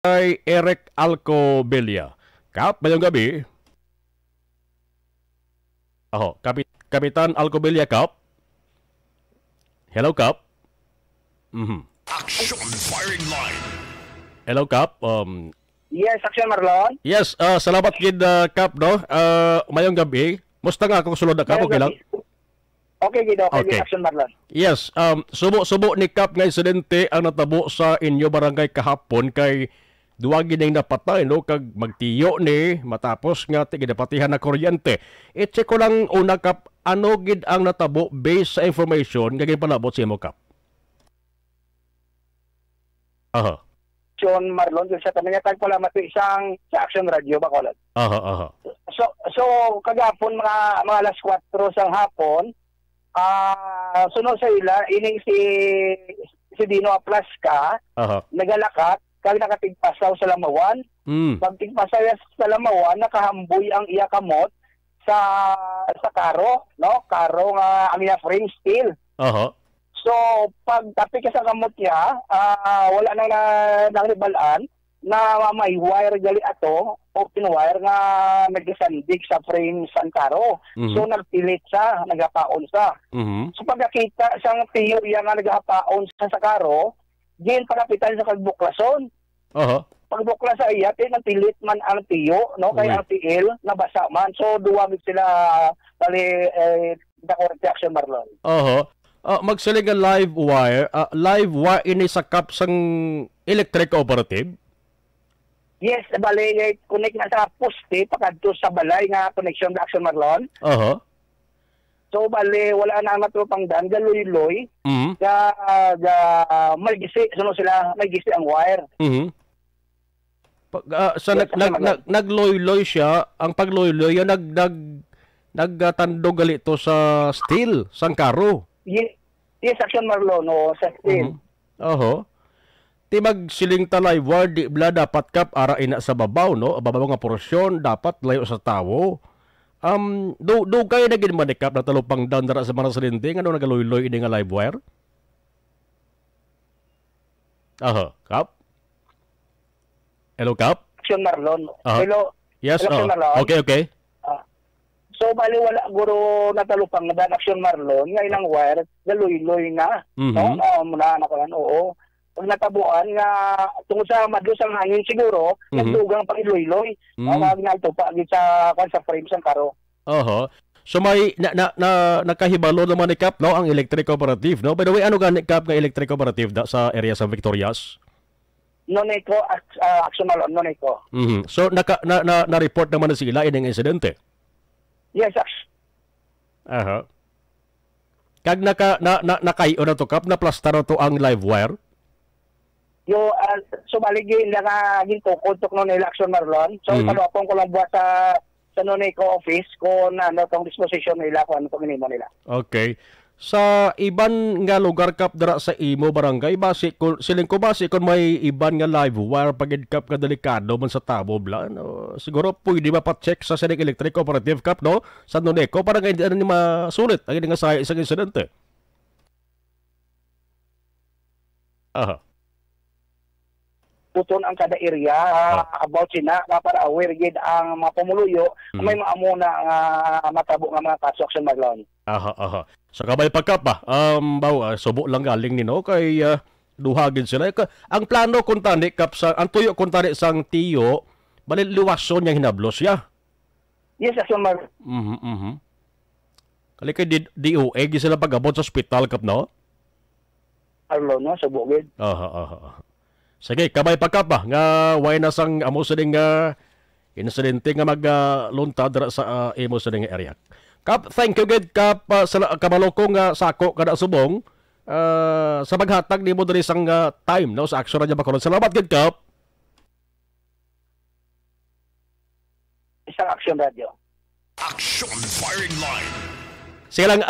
kay Eric Alcobelia. Kap, mayong gabi. Kapitan Alcobelia, Kap. Hello, Kap. Action firing line. Hello, Kap. Yes, Action Marlon. Yes, salamat gid Kap, no? Mayong gabi. Musta nga akong sulod na, Kap? Okay lang? Okay, Gido. Okay, Okay. Action Marlon. Yes, subo ni Kap nga insidente ang natabo sa inyo barangay kahapon kay duwagi ning napatay no kag magtiyo ni matapos nga ginapatihan na kuryente. I-check ko lang una, Kap, ano gid ang natabo based sa information nga ginpalabot sa imo, Kap. Aha. Action Marlon, sa tanong niya, pala mati isang sa Action Radio, Bacolod. Aha. So kagapon mga alas 4 sang hapon, sunod sa ila, ining si Dino Aplaska, Aha. nagalakat, kag nakatigpasaw sa Lamawan. Pagtigpasaw sa Lamawan, nakahamboy ang iya kamot sa karo, no? Karo nga ang iya frame steel. Aha. So, pag tapik sa kamot niya, wala nang nangribalaan na may wire gali ato, open wire nga nagsandig sa frame sa karo. So, nagpilit siya, nagapaon siya. So, pagkakita siyang tiyo iya nga nagapaon sa karo, diyan pagapitan sa kagbuklason. Aha. Pagbukla sa iya, nagpilit man ang tiyo, no? Kaya ang tiil, nabasa man. So, duwamit sila, the correct Action Marlon. Aha. Magsiling nga live wire. Live wire ini sa Kap sang electric cooperative? Yes, bali, connect na sa poste, pakadto sa balay nga connection sa Action Marlon. Aha. So, bali, wala na matupang daan, galuy-loy. May gisi, sunod sila, may gisi ang wire. Nagloy-loy siya, ang pagloy-loy, nagtandog gali to sa steel, sang karo. Yes, Action Marlon, no, sa steel. Oho. Ti magsiling talay wire, di bla dapat, Kap, ara ina sa babaw, no? Babaw nga porsyon, dapat layo sa tawo. Do kayo na ginmanikap na talupang down dara sa mga salinding, ano nagaloy-loy ini nga live wire? Aha, Kap? Hello, Kap? Action Marlon. Aha. Hello. Yes, Hello, Action Marlon. okay. So, bali, wala guro natalupang na Action Marlon, nga ilang wire, galuy-loy na. No, oo. Pag natabuan nga tungkol sa madlos ang hangin siguro, nagdugang pang iloy-loy. Nagto pa sa frame sa karo. Oho. So may nakahibalo naman ni Kap, no, ang electric cooperative, no? By the way, ano gani, Kap, nga electric cooperative sa area sa Victorias? Noneko, Action Marlon, noneko. So na-report naman na sila ining insidente. Yes, Action. Aha. Kag nakayo na to, Kap, na plaster na to ang live wire? So baligin nga gintukod no nila Action Marlon. So kalopong ko lang buhat sa Noneco office ko na ano tong disposition nila kung ano tong inimo nila. Okay. Sa iban nga lugar, Kap, dara sa imo barangay, base kun may iban nga live wire pagid, Kap, nga delikado man sa tabo bla, no? Siguro pwede ba pa-check sa Senec Electric Cooperative, Kap, no? Sa Noneco para nga hindi ni masulit ang nga sa isang insidente. Aha. Puton ang kada area about sina para aware gid ang mga pumuluyo may maamo na matabo nga mga kaso Action Marlon. Aha. So kabay pagkap ba? Subo lang galing ni no kay duhagin sila. Ang plano kun tani, Kap, sa ang tuyo kun tani sang tiyo, bali liwason yang hinablos ya. Yes, Action Marlon. Kali kay DOA gi sila pagabot sa ospital, Kap, no? Arlo no subo gid. Aha. Sige, kabay pagkap ba nga way na sang amo sa ding insidente nga magluntad sa imo sa ding area. Kap, thank you gid, Kap, sa kabalokong sako kada subong sa paghatag nimo diri sang time, no, sa Action Radio Bacolod. Salamat gid, Kap. Isang Action Radio. Action firing line. Sige lang,